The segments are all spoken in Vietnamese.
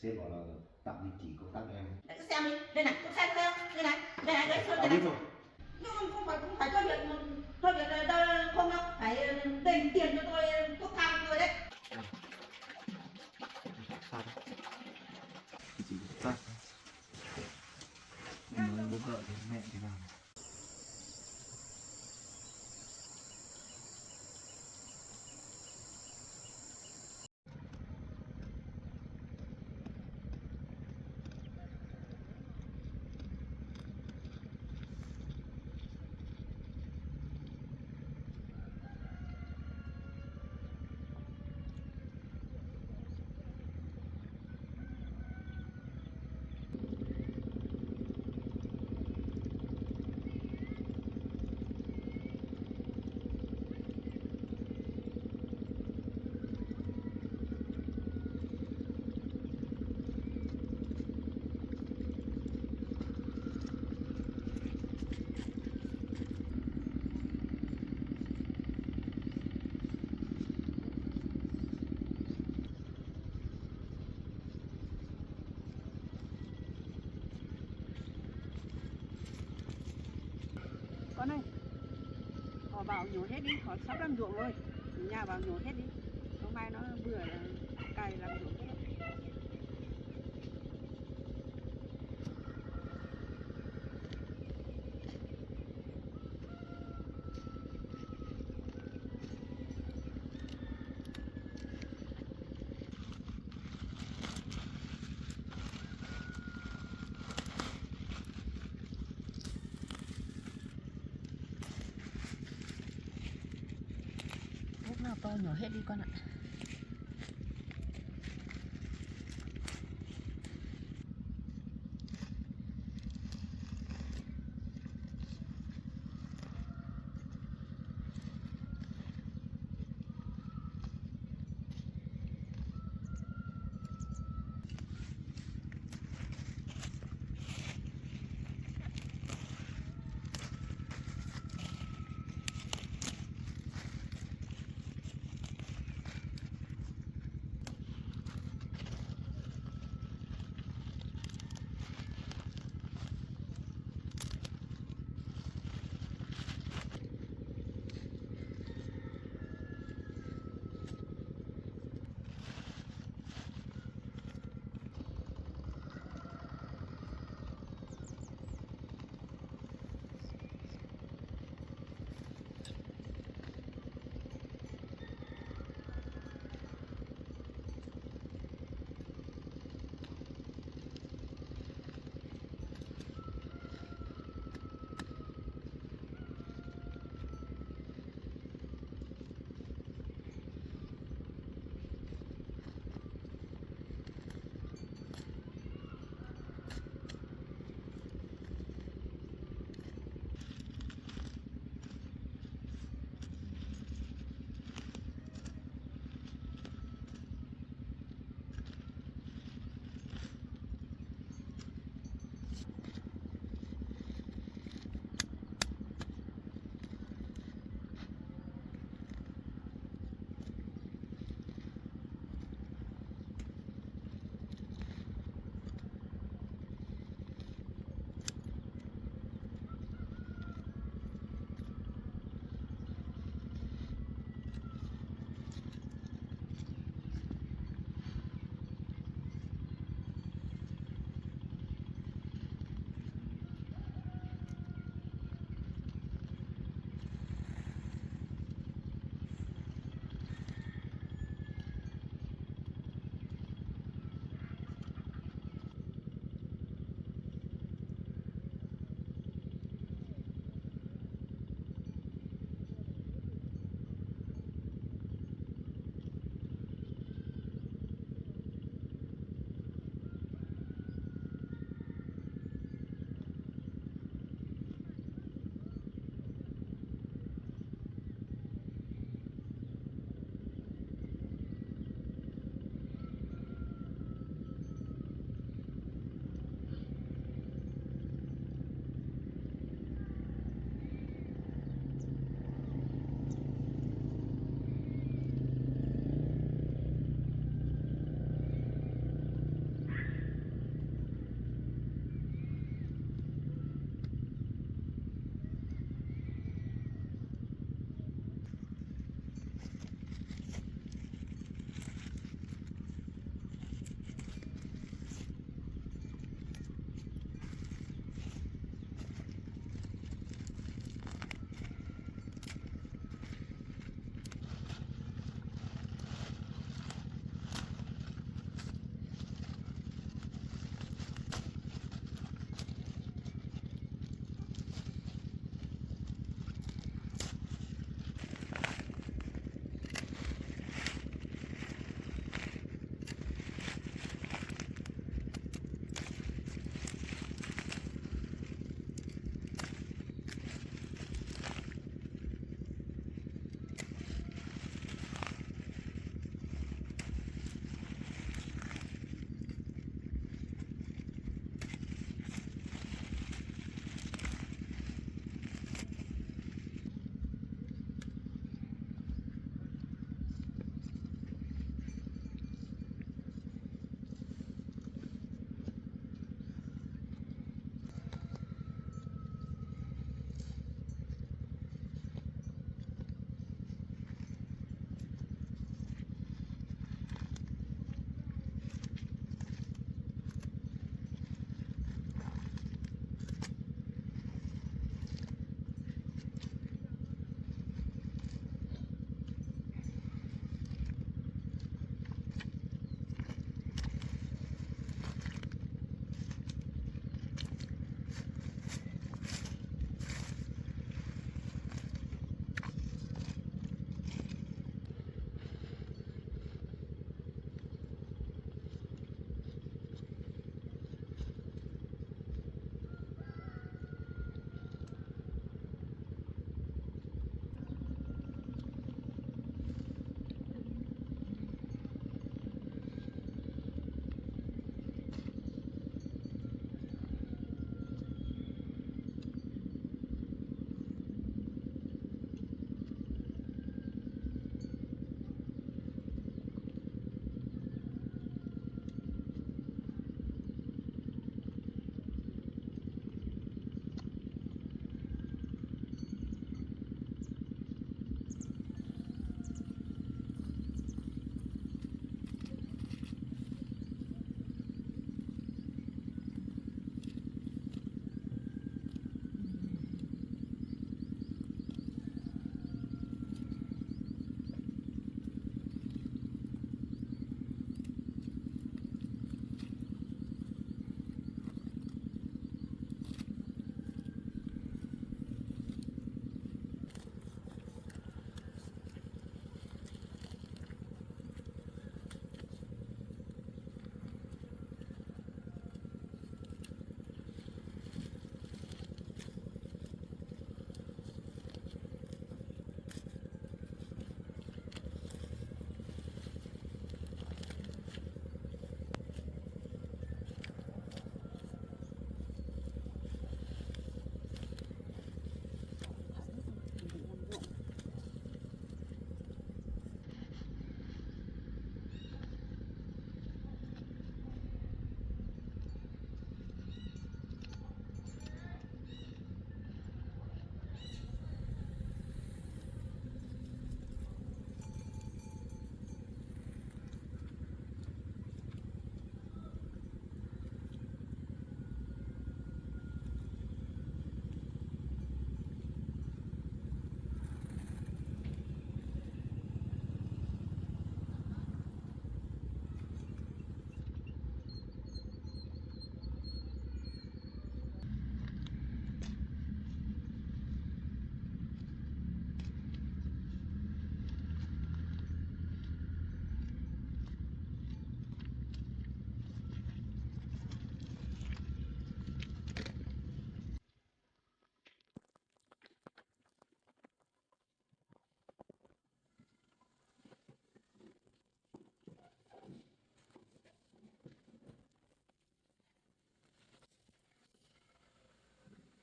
Sếp bảo là tạm đình chỉ công tác cho em. Đấy, cứ xem đi, đây này, cứ xem theo, đây này, đấy, Tao biết rồi. nhưng không phải cho việc không đâu, phải đền tiền cho tôi thuốc thang tôi đấy. Sao đấy? Cái gì ta? Em nói bố vợ thì mẹ thế nào? Con ơi, họ bảo nhổ hết đi, họ sắp làm ruộng rồi, nhà bảo nhổ hết đi, không may nó vừa là cày làm ruộng hết. Lúc nào to nhỏ hết đi con ạ.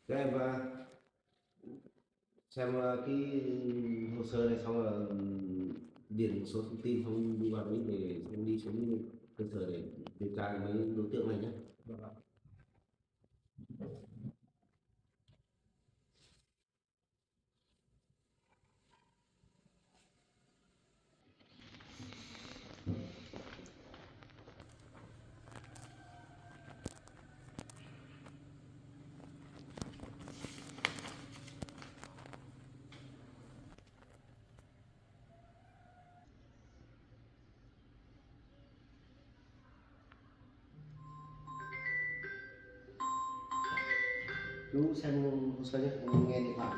Các em xem cái hồ sơ này xong là điền một số thông tin xong đi vào đấy để xong đi xuống cơ sở để điều tra mấy đối tượng này nhé. Chú xem hồ sơ nhé, em nghe điện thoại.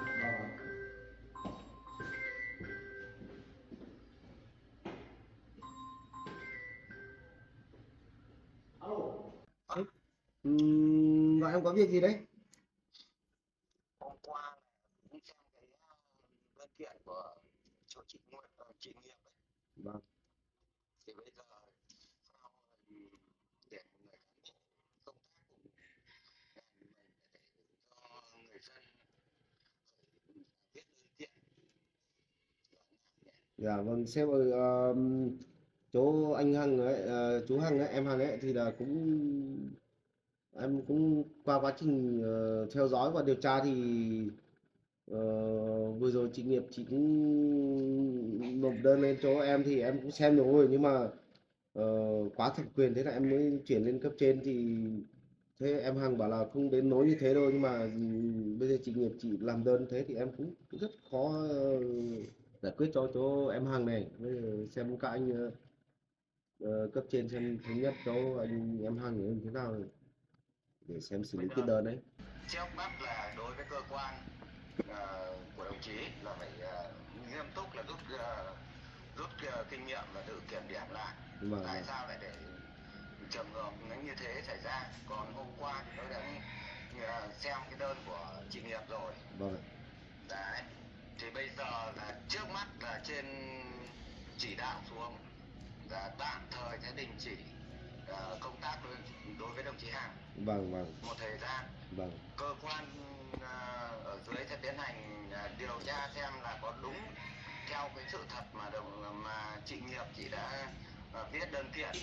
Alo. Gọi em có việc gì đấy? Hôm qua cũng xem cái đơn kiện của chỗ chị Nguyệt chị Nghiệp ấy. Vâng. Thì bây giờ sao để một người cán bộ công tác cùng mình để cho người dân viết đơn kiện. Dạ vâng, sếp ơi, chỗ anh Hằng ấy, chú Hằng ấy, em Hằng ấy thì là em cũng qua quá trình theo dõi và điều tra thì vừa rồi chị Nghiệp chị cũng nộp đơn lên chỗ em thì em cũng xem rồi nhưng mà quá thẩm quyền thế là em mới chuyển lên cấp trên thì thế em Hằng bảo là không đến nỗi như thế đâu nhưng mà bây giờ chị Nghiệp chị làm đơn thế thì em cũng rất khó giải quyết cho chỗ em Hằng này. Bây giờ xem các anh cấp trên xem thống nhất cho anh em Hằng như thế nào để xem xử lý cái đơn đấy. Trước mắt là đối với cơ quan của đồng chí là phải nghiêm túc là rút kinh nghiệm và tự kiểm điểm lại. Vâng, Tại vâng. sao lại để trường hợp nó như thế xảy ra? Còn hôm qua thì tôi đã xem cái đơn của chị Nghiệp rồi. Vâng. Đấy. Thì bây giờ là trước mắt là trên chỉ đạo xuống là tạm thời sẽ đình chỉ công tác đối với đồng chí Hằng Vâng, vâng. một thời gian. Vâng. Cơ quan ở dưới sẽ tiến hành điều tra xem là có đúng theo cái sự thật mà chị Nghiệp chị đã viết đơn kiện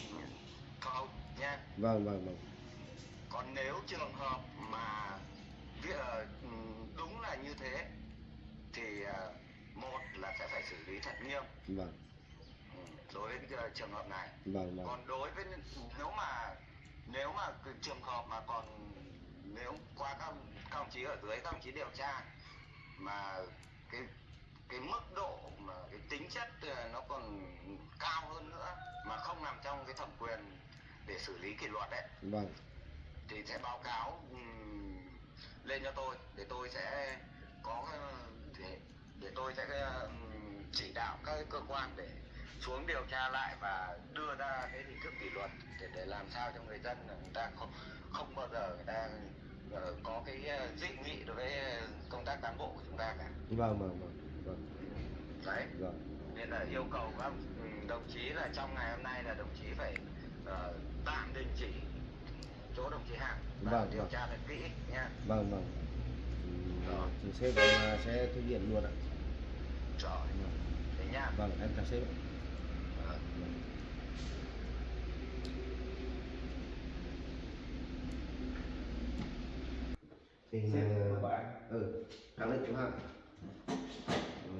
không nha. Vâng, vâng, vâng. Còn nếu trường hợp mà đúng là như thế thì một là sẽ phải xử lý thật nghiêm. Vâng. Đối với cái trường hợp này. Vâng, vâng. Còn đối với nếu mà cái trường hợp mà còn nếu qua các đồng chí ở dưới các đồng chí điều tra mà cái mức độ mà cái tính chất nó còn cao hơn nữa mà không nằm trong cái thẩm quyền để xử lý kỷ luật đấy. Vâng. Thì sẽ báo cáo lên cho tôi để tôi sẽ có để tôi sẽ chỉ đạo các cơ quan để xuống điều tra lại và đưa ra cái hình thức kỷ luật để làm sao cho người dân người ta không bao giờ người ta có cái dị nghị đối với công tác cán bộ của chúng ta cả. Vâng, vâng, vâng. Vâng. Đấy. Vâng. Nên là yêu cầu các đồng chí là trong ngày hôm nay là đồng chí phải tạm đình chỉ chỗ đồng chí Hằng và Vâng, điều vâng. tra thật kỹ nha. Vâng, vâng. Rồi. Thì sếp em sẽ thực hiện luôn ạ. Rồi. Thế nha. Vâng, em chào sếp ạ. Vâng. Thì khẳng định chú Hằng.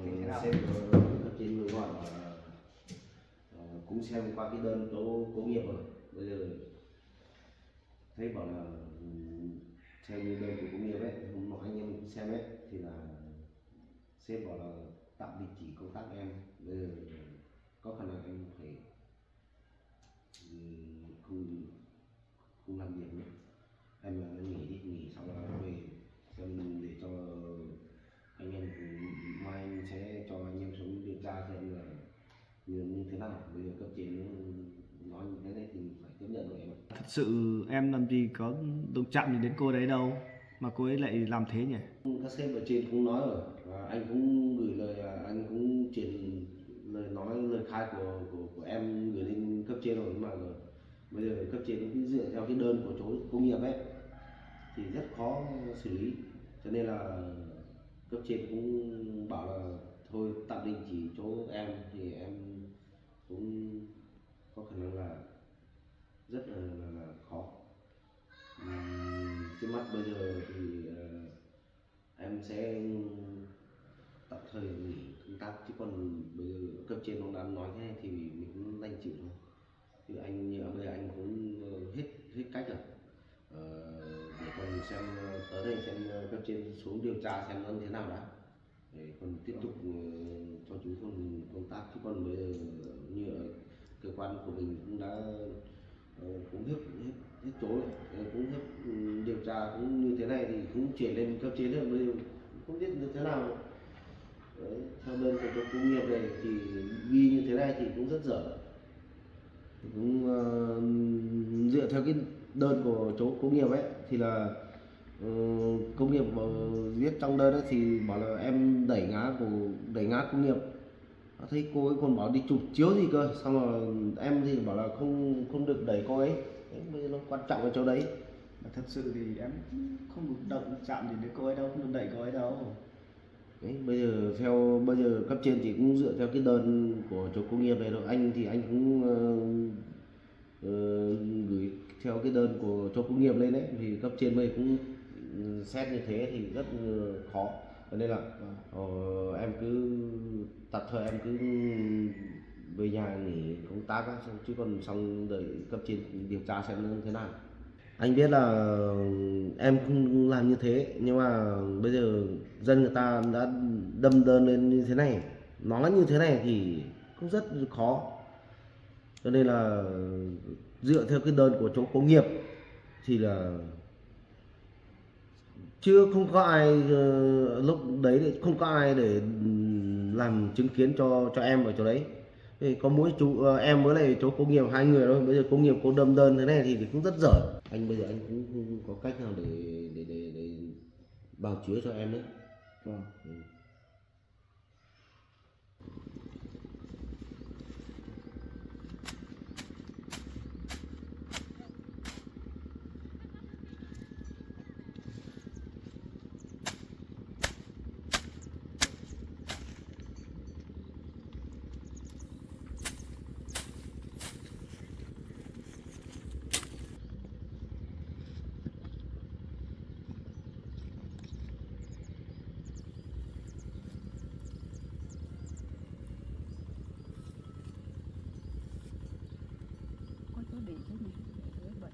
Thế nào? Sếp cấp trên người gọi cũng xem qua cái đơn chỗ cố nghiệp rồi. Bây giờ thấy bảo là theo như đơn của cố nghiệp ấy, hôm nọ anh em xem ấy thì là sếp bảo là tạm đình chỉ công tác em. Bây giờ có khả năng em phải không không làm việc nữa, em là nghỉ sau đó về xem để cho anh em mai anh sẽ cho anh em xuống điều tra xem là như thế nào. Bây giờ cấp trên nói như thế này thì phải tiếp nhận rồi em ạ. Thật sự em làm gì có động chạm gì đến cô đấy đâu mà cô ấy lại làm thế nhỉ? Các sếp ở trên cũng nói rồi và anh cũng gửi lời, anh cũng truyền lời khai của em gửi lên cấp trên rồi mà bây giờ cấp trên cứ dựa theo cái đơn của chỗ công nghiệp ấy thì rất khó xử lý, cho nên là cấp trên cũng bảo là thôi tạm đình chỉ chỗ em, thì em cũng có khả năng là rất là khó. Trước mắt bây giờ thì em sẽ tạm thời nghỉ công tác, chứ còn bây giờ cấp trên nó đã nói thế này thì mình cũng đành chịu thôi. Thì anh bây giờ anh cũng hết cách rồi. Để còn xem tới đây xem cấp trên xuống điều tra xem nó như thế nào đã, để còn tiếp tục cho chú còn công tác, chứ còn bây giờ như ở cơ quan của mình cũng đã cũng hết chỗ rồi, cũng hết điều tra cũng như thế này thì cũng chuyển lên cấp trên rồi, bây giờ không biết như thế nào. Đấy, theo đơn của chỗ công nghiệp này thì ghi như thế này thì cũng rất dở. Cũng dựa theo cái đơn của chỗ công nghiệp ấy thì là công nghiệp viết trong đơn ấy thì bảo là em đẩy ngã công nghiệp. Thấy cô ấy còn bảo đi chụp chiếu gì cơ, xong rồi em thì bảo là không được đẩy cô ấy. Đấy, bây giờ nó quan trọng ở chỗ đấy. Mà thật sự thì em không được động chạm đến cô ấy đâu, không được đẩy cô ấy đâu. Đấy, bây giờ cấp trên thì cũng dựa theo cái đơn của chỗ công nghiệp này rồi, anh thì anh cũng gửi theo cái đơn của chỗ công nghiệp lên đấy, thì cấp trên bây cũng xét như thế thì rất khó. Cho nên là em cứ tạm thời em cứ về nhà nghỉ công tác á, chứ còn xong đợi cấp trên điều tra xem nó như thế nào. Anh biết là em không làm như thế, nhưng mà bây giờ dân người ta đã đâm đơn lên như thế này, nói như thế này thì cũng rất khó. Cho nên là dựa theo cái đơn của chỗ công nghiệp thì là không có ai lúc đấy không có ai để làm chứng kiến cho em ở chỗ đấy. Thì có mỗi em với lại chỗ công nghiệp hai người thôi. Bây giờ công nghiệp có đâm đơn thế này thì cũng rất dở. Bây giờ anh cũng không có cách nào để bào chữa cho em đấy. Vâng. Có chỗ để thế này, để bẩn.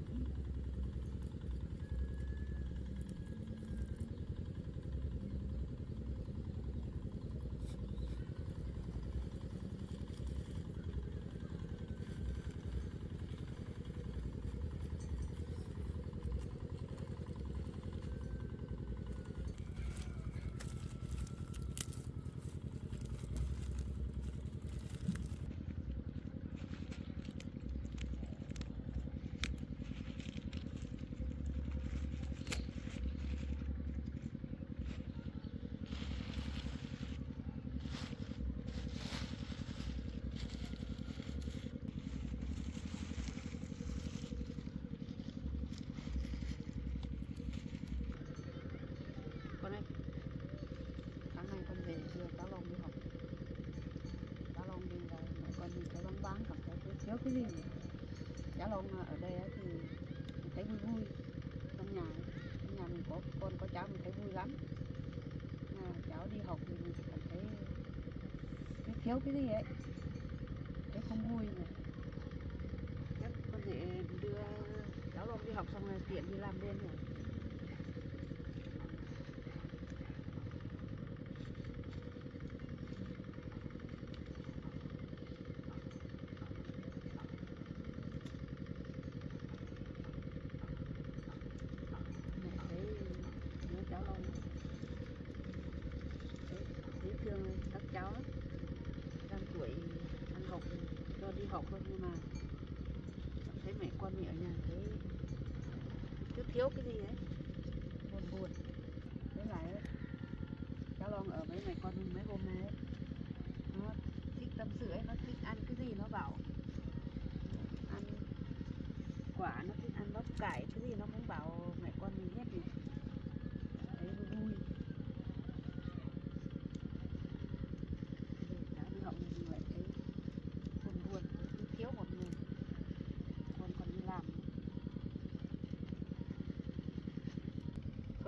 Con ơi, sáng nay con về đưa cháu Long đi học. Cháu Long đi là mẹ con nhìn thấy bóng báng cảm thấy thiếu cái gì nhỉ? Cháu Long ở đây thì mình thấy vui vui. Trong nhà mình có con có cháu mình thấy vui lắm. Cháu đi học thì mình cảm thấy thiếu cái gì ấy, thấy không vui nhỉ. Chắc con sẽ đưa cháu Long đi học xong rồi tiện đi làm bên rồi. Cháu Long thấy thương các cháu lắm, đang tuổi ăn học cho đi học thôi, nhưng mà cảm thấy mẹ con mẹ ở nhà thấy cứ thiếu cái gì ấy, buồn. Với lại ấy, cháu Long ở với mẹ con mấy hôm nay ấy, nó thích tâm sự ấy, nó thích ăn cái gì nó bảo ăn quả, nó thích ăn bắp cải cái gì nó cũng bảo mẹ con mình hết nhỉ, thấy vui.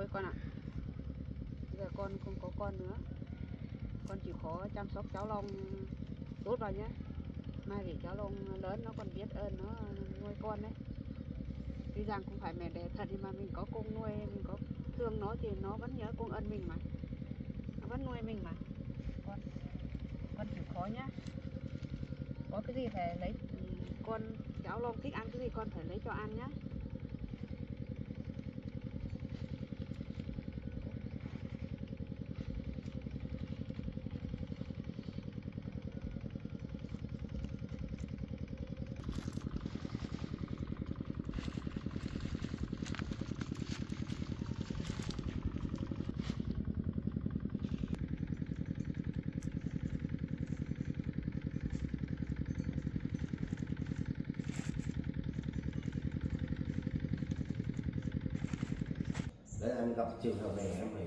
thôi con ạ. Bây giờ con không có con nữa, con chịu khó chăm sóc cháu Long tốt vào nhé. Mai để cháu Long lớn nó còn biết ơn nó nuôi con đấy. Tuy rằng không phải mẹ đẻ thật nhưng mà mình có công nuôi, mình có thương nó thì nó vẫn nhớ công ơn mình mà, nó vẫn nuôi mình mà. Con chịu khó nhá. Có cái gì phải lấy, con cháu Long thích ăn cái gì con phải lấy cho ăn nhá. Đấy, em gặp trường hợp này em phải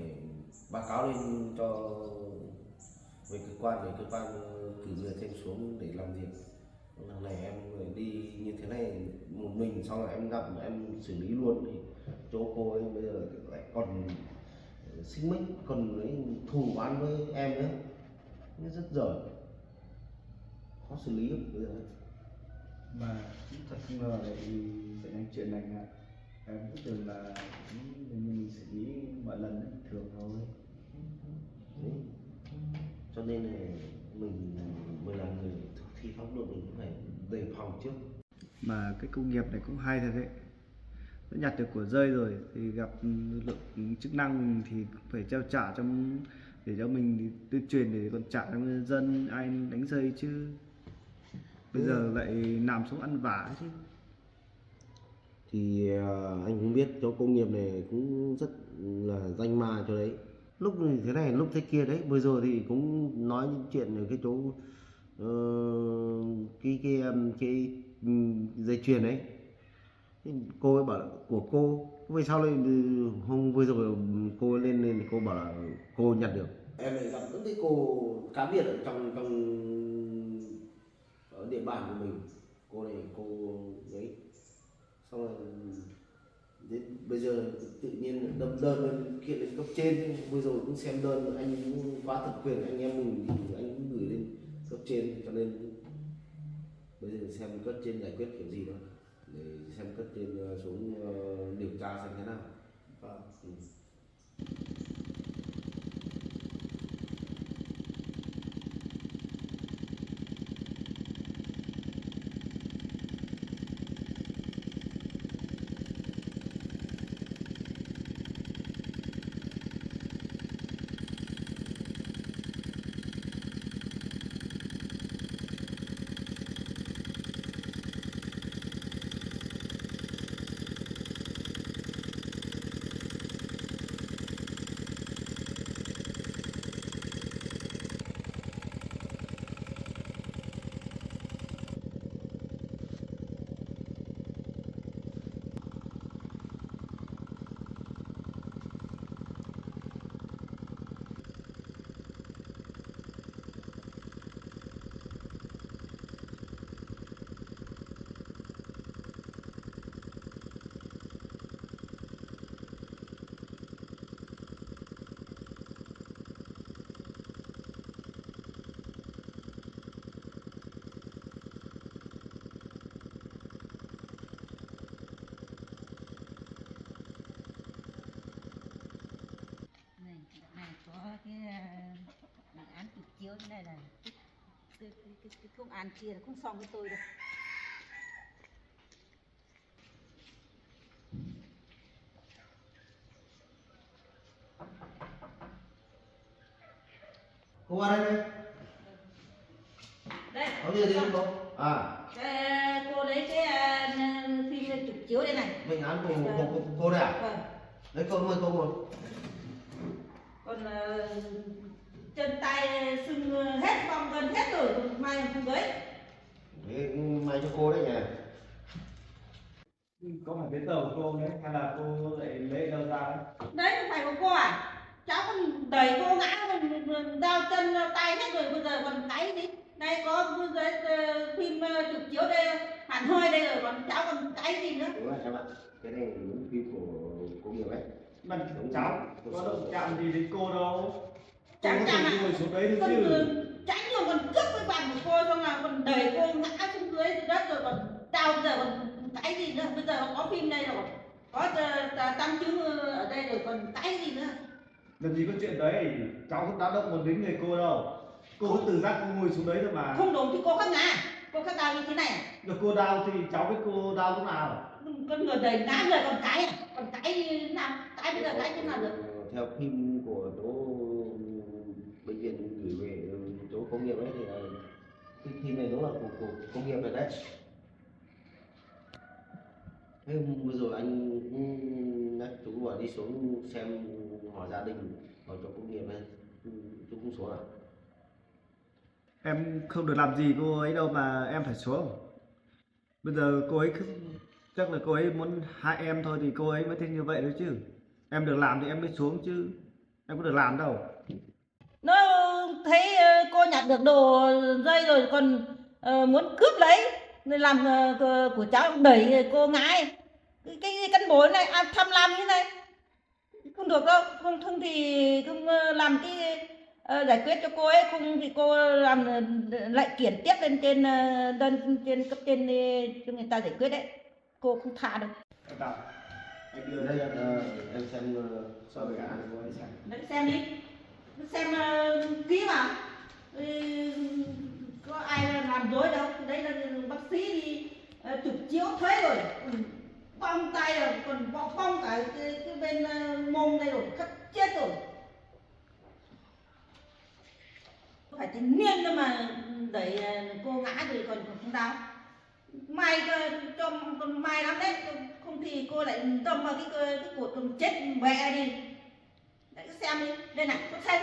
báo cáo lên cho về cơ quan, để cơ quan cử người thêm xuống để làm việc. Lần này em đi như thế này một mình, xong rồi em gặp em xử lý luôn thì chỗ cô ấy bây giờ lại còn xích mích, còn lấy thù oán với em nữa, nó rất dở, khó xử lý lắm bây giờ. Mà thật không ngờ lại xảy ra chuyện này ạ. Em cứ tưởng là mình xử lý mọi lần ấy, thường thôi. Đấy. Cho nên là mình là người thực thi pháp luật, mình cũng phải đề phòng trước. Mà cái công nghiệp này cũng hay thật đấy, nó nhặt được của rơi rồi thì gặp lực lượng chức năng thì phải trao trả để cho mình tuyên truyền để còn trả cho nhân dân, ai đánh rơi chứ bây giờ lại nằm xuống ăn vả chứ. Thì anh cũng biết chỗ công nghiệp này cũng rất là danh ma chỗ đấy, lúc thế này lúc thế kia đấy. Vừa rồi thì cũng nói những chuyện ở cái chỗ cái dây chuyền đấy, thì cô ấy bảo là của cô, vì sao lại hôm vừa rồi cô ấy lên cô bảo là cô nhặt được. Em lại gặp những cái cô cá biệt ở trong ở địa bàn của mình, cô này cô ấy, xong rồi đến bây giờ tự nhiên đâm đơn lên kiện lên cấp trên. Bây giờ cũng xem đơn, anh cũng quá thẩm quyền anh em mình thì anh cũng gửi lên cấp trên, cho nên bây giờ xem cấp trên giải quyết kiểu gì đó, để xem cấp trên xuống điều tra xem thế nào. Vâng. án chụp chiếu thế này là cái công an kia là không xong với tôi đâu. Cô qua đây đây. Đây. Có gì đấy cô? À. Cô lấy cái phim chụp chiếu đây này. Bệnh án của cô đây à? Vâng. Đấy cô mời cô ngồi. Còn chân tay sưng hết, vòng gần hết rồi, mai không với. Đấy, may cho cô đấy nhỉ. Có phải cái tờ của cô đấy hay là cô lại lấy đâu ra đấy? Đấy không phải của cô à? Cháu còn đẩy cô ngã, còn đau chân tay hết rồi, bây giờ còn cái gì? Đây có phim chụp chiếu đây, hẳn hoi đây rồi, còn cháu còn cái gì nữa? Đúng rồi em ạ. Cái này là những phim của cô Nghiệp ấy. Mà cháu có động chạm gì đến cô đâu. Cô Chẳng có chạm thể à? ngồi xuống đấy được Con chứ. tránh rồi còn cướp cái vàng của cô, xong là còn đẩy cô ngã xuống dưới đất, rồi còn đau, giờ còn cái gì nữa, bây giờ có phim đây rồi, có tăng chứng ở đây rồi, còn cái gì nữa. Làm gì có chuyện đấy, cháu không tác động một đến người cô đâu. Cô có tự giác cô ngồi xuống đấy thôi mà. Không đúng thì cô khác ngã, cô khác đau như thế này à? Được cô đau thì cháu biết cô đau lúc nào. Con người đẩy ngã người còn cái à? Còn cái như thế nào? Cái bây giờ cái thế nào được? Theo phim của chỗ bệnh viện gửi về chỗ công nghiệp ấy thì là cái phim này đúng là của công nghiệp rồi đấy. Thế vừa rồi anh cũng nhắc chú bảo đi xuống xem hỏi gia đình, hỏi chỗ công nghiệp này, chú không xuống à? Em không được làm gì cô ấy đâu mà em phải xuống. Bây giờ cô ấy chắc là cô ấy muốn hai em thôi thì cô ấy mới thích như vậy thôi chứ. Em được làm thì em mới xuống chứ. Em có được làm đâu. Nó thấy cô nhặt được đồ dây rồi còn muốn cướp lấy, nên làm của cháu đẩy cô ngã ấy. Cái căn bố này tham lam như này không được đâu, không thì không làm cái giải quyết cho cô ấy, không thì cô làm lại kiện tiếp lên trên đơn trên cấp trên cho người ta giải quyết đấy, cô không tha đâu. Em đọc. Anh đưa Đây đây em xem so với cả cô ấy xem. Đấy, xem đi, xem kỹ vào. Ừ, có ai làm dối đâu, đây là bác sĩ đi chụp chiếu thấy rồi, bong tay rồi còn bong cả cái bên mông đây rồi, cắt chết rồi, phải thì niên nữa mà đẩy cô ngã rồi còn không đau. May cho con may lắm đấy, không thì cô lại đâm vào cái cột còn chết mẹ đi. Đấy, xem đi, đây này, con xem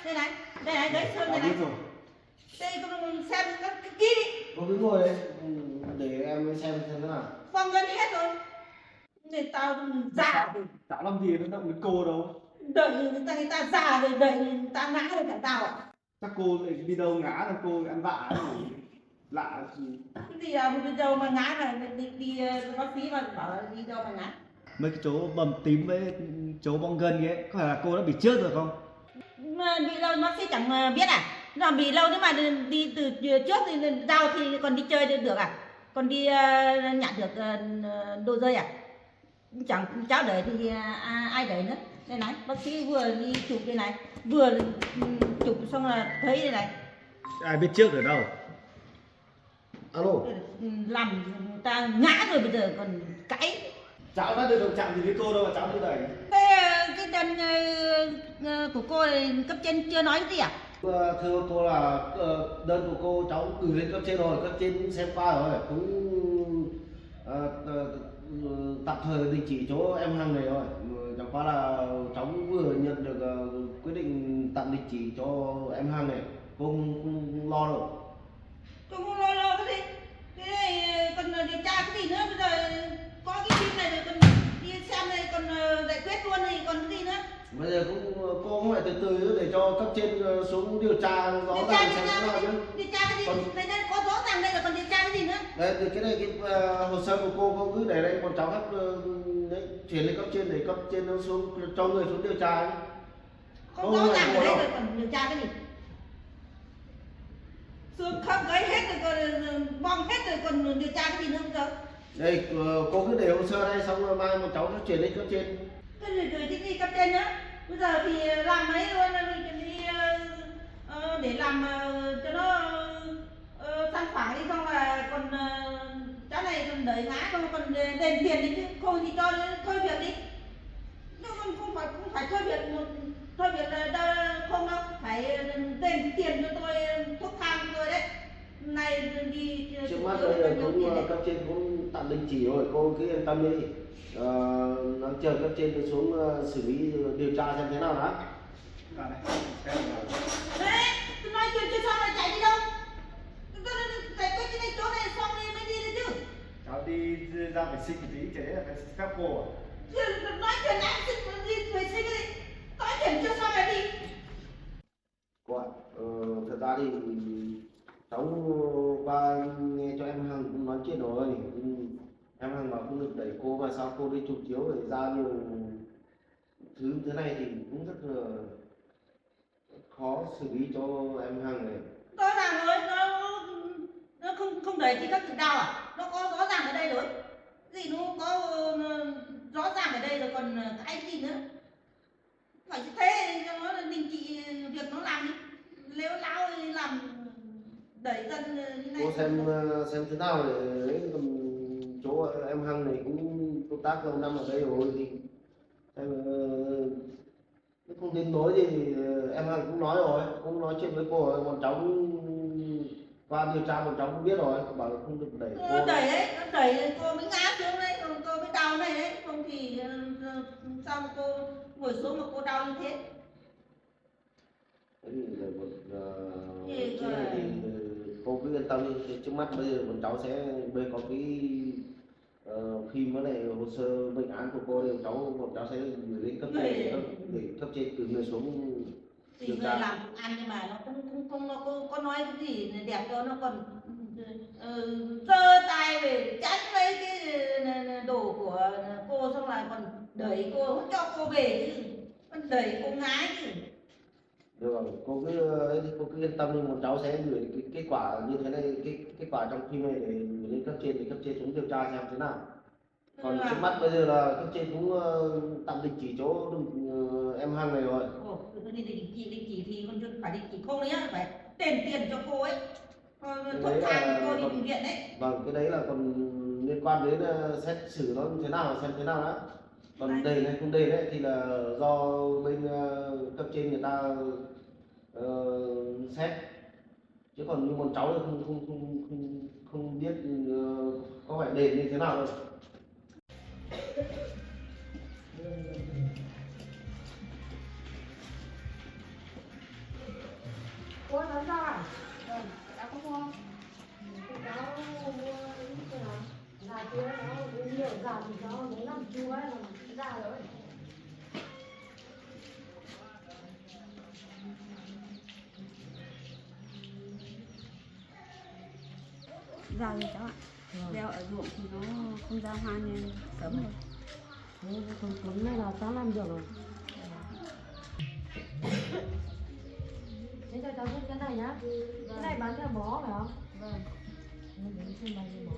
đây này, đấy sơn đây này, đây con xem cái kỹ đi. cô cứ ngồi đấy để em xem thế nào. Phong ngân hết rồi, người ta già rồi, Tạo làm gì nó động đến cô đâu. đẩy người ta già rồi, đẩy người ta ngã rồi cả tao à? Chắc cô lại đi đâu ngã là cô ăn vạ ấy. Lạ gì. Cái gì à, đi đâu mà ngã là đi bác sĩ mà bảo là đi đâu mà ngã. Mấy cái chỗ bầm tím với chỗ bong gân ấy, có phải là cô đã bị trước rồi không? Mà bị lâu bác sĩ chẳng biết à? Nó bị lâu nếu mà đi từ trước thì đau thì còn đi chơi được à? Còn đi nhặt được đồ rơi à? Chẳng cháu đẩy thì ai đẩy nữa? Đây này, bác sĩ vừa đi chụp đây này, vừa chụp xong là thấy đây này. Ai biết trước rồi đâu. Alo, Làm người ta ngã rồi bây giờ còn cãi. Cháu đã được động chạm gì với cô đâu mà cháu đi đẩy. Cái đơn của cô này cấp trên chưa nói gì à? thưa cô là đơn của cô cháu gửi lên cấp trên rồi, cấp trên xem qua rồi, cũng tạm thời đình chỉ chỗ em Hằng này rồi. Chẳng qua là cháu vừa nhận được quyết định tạm đình chỉ cho em Hằng này, cô không lo đâu. Tôi không lo cái gì. Cái này còn điều tra cái gì nữa, bây giờ có cái phim này rồi còn đi xem này còn giải quyết luôn thì còn cái gì nữa. Bây giờ cô cũng phải từ từ để cho cấp trên xuống điều tra rõ Điều ràng tra xem thế nào chứ. điều tra cái gì? Đây có rõ ràng đây là còn điều tra cái gì nữa. Đây thì cái này hồ sơ của cô cứ để đây, còn cháu khác chuyển lên cấp trên để cấp trên nó xuống cho người xuống điều tra ấy. Không rõ ràng ở đây rồi còn điều tra cái gì. Xương khớp gãy hết rồi còn bong hết rồi còn điều tra cái gì nữa không giờ? Đây cô cứ để hồ sơ đây, xong rồi mai một cháu sẽ chuyển lên cấp trên. Cái gì gửi đi cấp trên nữa. Bây giờ thì làm mấy luôn mình đi để làm cho nó săn phẳng đi, xong là còn cháu này còn đẩy ngã không, còn đền tiền đi chứ, không thì cho thôi việc đi. Nhưng không phải thôi việc là đâu, không đâu, phải đền tiền cho tôi thuốc thang cho tôi đấy. Này đi Trước mắt bây giờ cũng cấp trên cũng tạm đình chỉ rồi, cô cứ yên tâm đi. Nó chờ cấp trên xuống xử lý điều tra xem thế nào đã. Đấy, tôi nói chuyện chưa xong lại chạy đi đâu? Giải quyết cái này chỗ này xong thì mới đi được chứ. Cháu đi ra vệ sinh một tí, cái đấy là cái phép cô à? Chứ nói chuyện đã đi vệ sinh đi. Nói chuyện chưa xong lại đi. Cô ạ, thật ra thì cháu qua nghe cho em Hằng cũng nói chuyện rồi. Em Hằng bảo không được đẩy cô, mà sao cô đi chụp chiếu để ra nhiều thứ thế này thì cũng rất là khó xử lý cho em Hằng này. Rõ ràng rồi, nó không không đẩy thì các tự đào à? Nó có rõ ràng ở đây rồi. Gì nó có rõ ràng ở đây rồi còn cái gì nữa? Phải như thế cho nó đình chỉ việc nó làm đi. Nếu lão ấy làm đẩy dân như này. Cô xem thế nào để ấy, còn chỗ em Hằng này cũng công tác lâu năm ở đây rồi thì xem nó không đến nỗi thì em Hằng cũng nói rồi, cũng nói chuyện với cô rồi, bọn cháu cũng qua điều tra bọn cháu cũng biết rồi, bảo là không được đẩy Nó cô. đẩy đấy, nó đẩy cô mới ngã xuống đấy, còn cô mới đau này đấy, không thì sao mà cô ngồi xuống mà cô đau như thế? Thế thì là một Thì trước này thì cô cứ yên tâm đi, trước mắt bây giờ bọn cháu sẽ bây có cái phim với lại hồ sơ bệnh án của cô thì bọn cháu sẽ gửi lên cấp trên để cấp trên cử người xuống thì điều người tra. làm cũng ăn nhưng mà nó không nó có nói cái gì đẹp đâu, nó còn giơ tay về chắn lấy cái đồ của cô, xong lại còn đẩy cô, không cho cô về chứ, còn đẩy cô ngái chứ. Được rồi, cô cứ ấy thì cô cứ yên tâm đi, bọn cháu sẽ gửi cái kết quả như thế này, cái kết quả trong phim này để gửi lên cấp trên, để cấp trên xuống điều tra xem thế nào. Còn trước mắt bây giờ là cấp trên cũng tạm đình chỉ chỗ em Hằng này rồi. Ồ, đình chỉ thì còn phải đình chỉ cô đấy nhá, phải đền tiền cho cô ấy, thuốc thang cho cô đi bệnh viện đấy. Vâng, cái đấy là còn liên quan đến xét xử nó như thế nào, xem thế nào đó. Còn đền hay không đền đấy thì là do bên cấp trên người ta xét, chứ còn như bọn cháu thì không biết có phải đền như thế nào đâu. Cô nói sao à? Vâng, cháu có mua. Cháu mua cái nào? Gà chua nó uống nhiều gà thì cháu muốn làm chua ấy, làm ra rồi. Ra rồi cháu ạ. Gieo ở ruộng thì nó không ra hoa nên sớm rồi. Thế còn cuốn này là cháu làm được rồi. Thế cho cháu biết cái này nhá. Cái này bán theo bó phải không? Vâng. Mình xem bao nhiêu bó.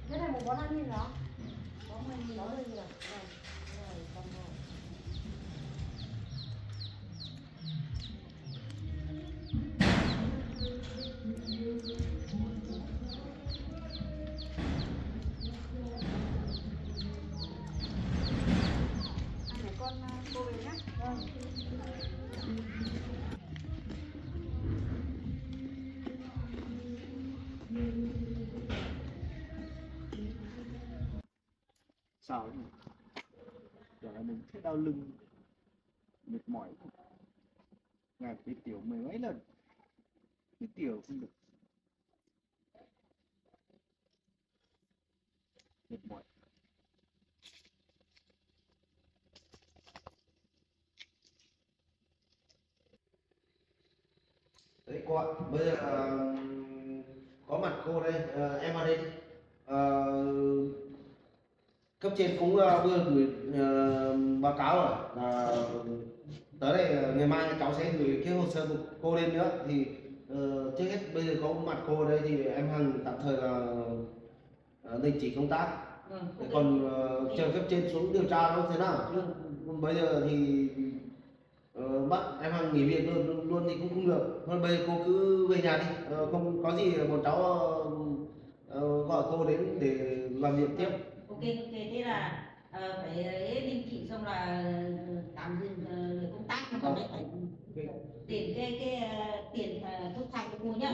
Cái này một bó 5.000 đó. Bó 10.000 đó là gì ạ? Cô về nhé. Vâng. Sao ấy nhỉ? Kiểu là mình thấy đau lưng, mệt mỏi, ngày phải đi tiểu mười mấy lần, đi tiểu không được, mệt mỏi. Đấy cô ạ, bây giờ có mặt cô đây, em vào đây đi. Ờ, cấp trên cũng vừa gửi báo cáo rồi là tới đây ngày mai cháu sẽ gửi cái hồ sơ của cô lên nữa, thì trước hết bây giờ có mặt cô ở đây thì em Hằng tạm thời là đình chỉ công tác. Thế còn chờ cấp trên xuống điều tra nó thế nào, chứ bây giờ thì bắt em Hằng nghỉ việc luôn thì cũng không được. Thôi bây giờ cô cứ về nhà đi, không có gì bọn cháu gọi cô đến để làm việc tiếp. Ok, thế là phải đình chỉ xong là tạm dừng công tác, nó còn phải tiền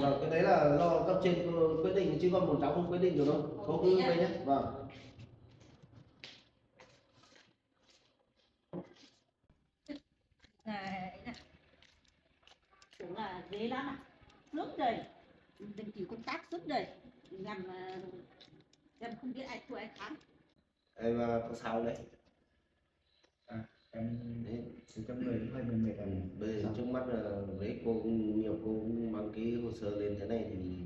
Vâng, cái đấy là do cấp trên quyết định chứ còn bọn cháu không quyết định được đâu. Cô cứ về nhé. Vâng. Này, tưởng là dễ lắm à. Suốt đời mình chỉ công tác suốt đời làm không biết ai thua ai thắng. Em có sao đấy? Em Đấy. thì trong người cũng hơi mệt mệt rồi. Bây giờ trước mắt là đấy cô cũng nhiều cô cũng mang cái hồ sơ lên thế này thì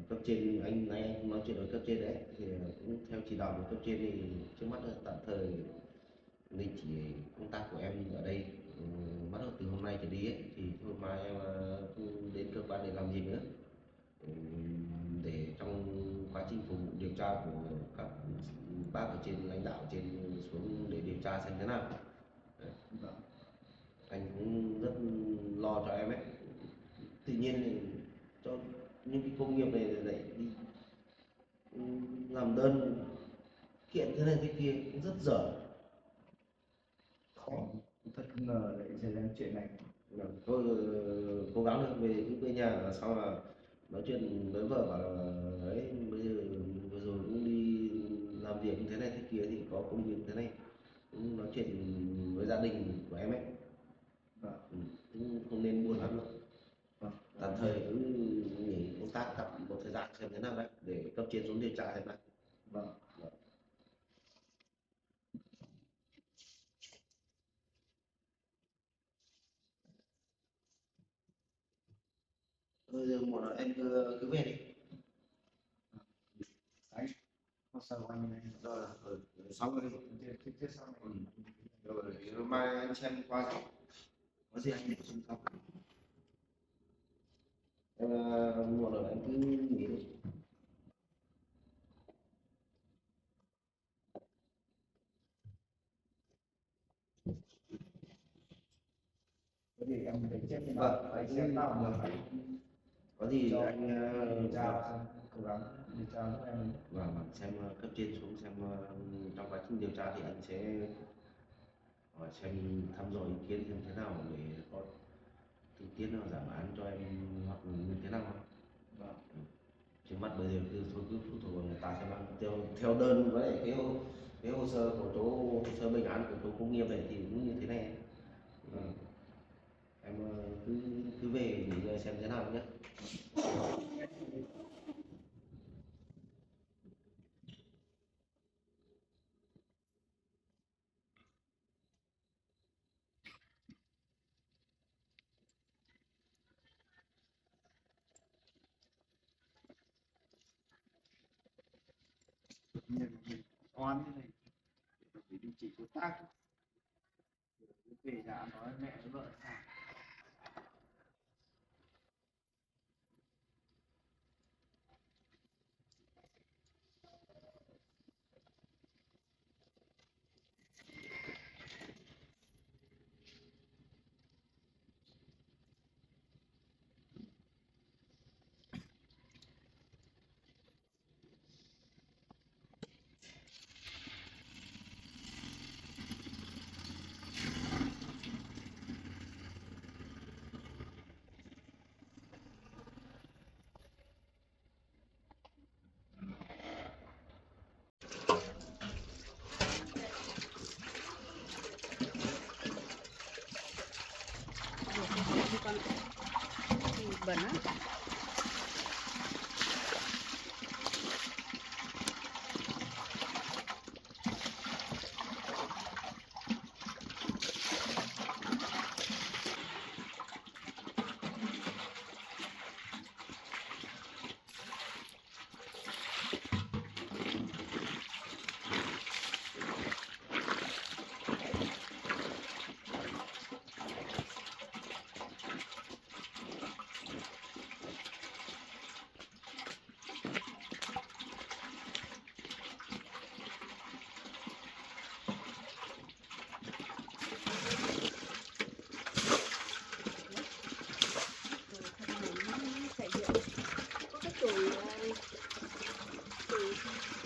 cấp trên anh nói chuyện với cấp trên đấy thì cũng theo chỉ đạo của cấp trên thì trước mắt là tạm thời đình chỉ công tác của em ở đây, bắt đầu từ hôm nay trở đi ấy, thì thôi mai em không đến cơ quan để làm gì nữa. Để trong quá trình phục vụ điều tra của các bác ở trên lãnh đạo trên xuống để điều tra xem thế nào. Đấy. Vâng. Anh cũng rất lo cho em ấy, tự nhiên thì cho những cái công nghiệp này lại đi làm đơn kiện thế này thế kia cũng rất dở. Khó, thật không ngờ lại xảy ra chuyện này. Tôi cố gắng được về cứ về nhà sau là nói chuyện với vợ bảo là đấy bây giờ vừa rồi cũng đi làm việc như thế này thế kia thì có công việc thế này, cũng nói chuyện với gia đình của em ấy. Vâng. Cũng không nên buồn lắm đâu. Vâng. Tạm thời cứ nghỉ công tác tạm một thời gian xem thế nào đấy để cấp trên xuống điều tra xem nào. Vâng. Bây giờ một là em cứ về đi. Đấy. Hồ sơ của anh này. Rồi xong rồi Tiếp sau này. rồi mai anh xem qua rồi có gì anh bổ sung sau. Em một là anh cứ nghỉ đi. Có gì em phải check cái Vâng, nào, anh xem nào mà phải có gì cho anh điều tra xem, cố gắng điều tra giúp em. vâng xem cấp trên xuống xem trong quá trình điều tra thì anh sẽ hỏi xem thăm dò ý kiến xem thế nào để có tình tiết nào giảm án cho em hoặc như thế nào. Vâng. Trước mắt bây giờ thôi cứ phụ thuộc vào người ta xem theo đơn với lại cái hồ sơ của chỗ hồ sơ bệnh án của chỗ công nghiệp này thì cũng như thế này. Vâng. Em cứ về nghỉ ngơi xem thế nào nhé. Nhân mình oan thế này phải đi chỉ công tác về nhà nói mẹ với vợ sao. Con bẩn á.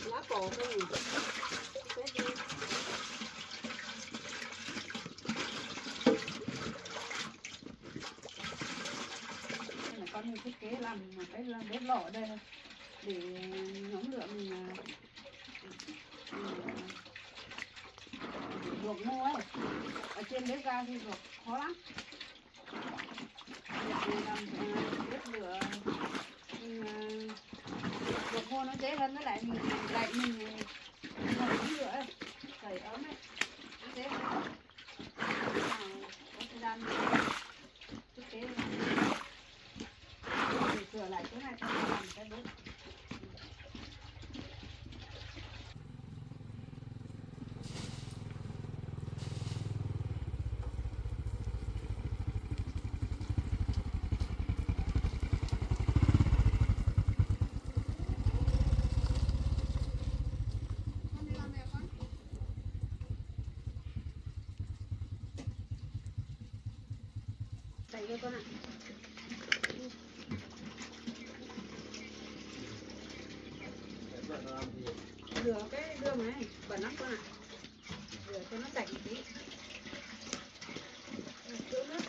Lá cỏ cái gì con mình thiết kế làm một cái bếp lò ở đây thôi để nhóm lửa mình luộc ngô ấy. Ở trên bếp ga thì luộc khó lắm. Việc làm bếp lửa mình luộc ngô nó dễ hơn, với lại mình lạnh mình nổi cái lửa ấy, sưởi ấm ấy, nó dễ hơn. Có thời gian thiết kế để sửa lại chỗ này xong rồi làm cái bếp. Đẩy cho con ạ. Rửa cái đường này bẩn lắm con ạ. Rửa cho nó sạch một tí. Rửa nước.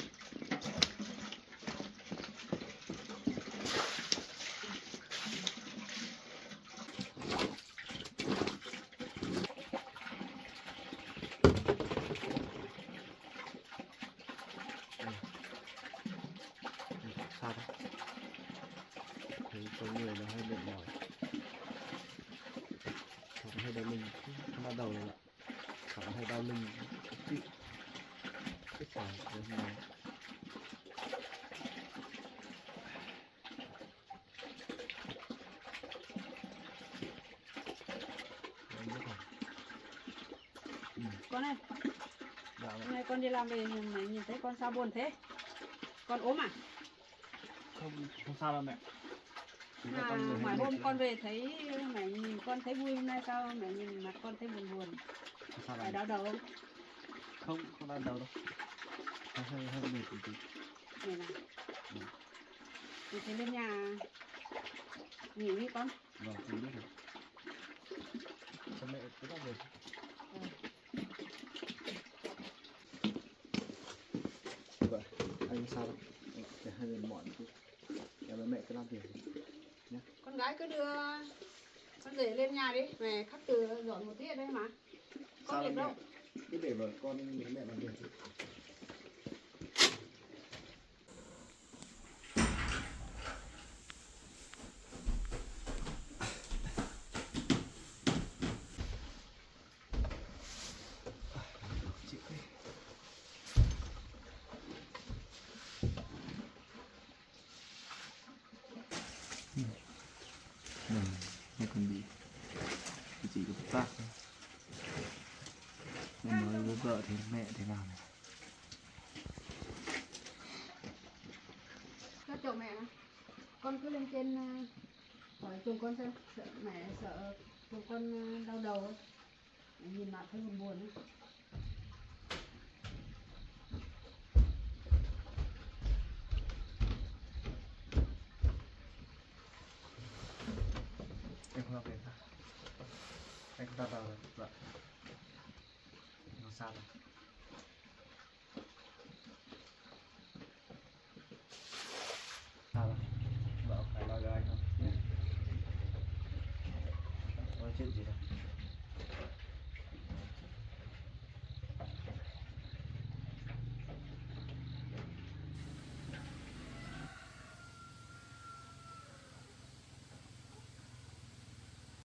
Sao đấy? Thấy có người nó hơi mệt mỏi, hoặc hơi đau lưng, không bắt đầu rồi ạ, hoặc hơi đau lưng, chịu cái phải hôm nay. Con này, Dạ hôm nay con đi làm về mày nhìn thấy con sao buồn thế? Con ốm à? không sao đâu mẹ. Mà ngoài hôm con về thấy mày nhìn con thấy vui, hôm nay sao mày nhìn mặt con thấy buồn buồn? Không sao Phải đâu. đau đầu không? Không đau đầu đâu. Hơi mệt một tí. Này này. Thì thế lên nhà nghỉ đi con. Vâng, tôi biết rồi. Cho mẹ cứ đau về. Vậy, anh sao đâu? Để hơi mệt mỏi một chút. Em với mẹ cứ làm việc nhé. Con gái cứ đưa con rể lên nhà đi, mẹ khắc từ dọn một tí ở đây mà. Có việc đâu. Cứ để vợ con với mẹ làm việc. Chịu đi. Mình còn bị chỉ có phức tạp thôi. Mình nói với vợ thì mẹ thế nào này. Cho chồng mẹ này. Con cứ lên trên hỏi chồng con xem, sợ mẹ sợ chồng con đau đầu ấy. Nhìn mặt thấy buồn buồn ấy. Em không sao. Anh không đau đầu rồi. Vâng. Không sao đâu.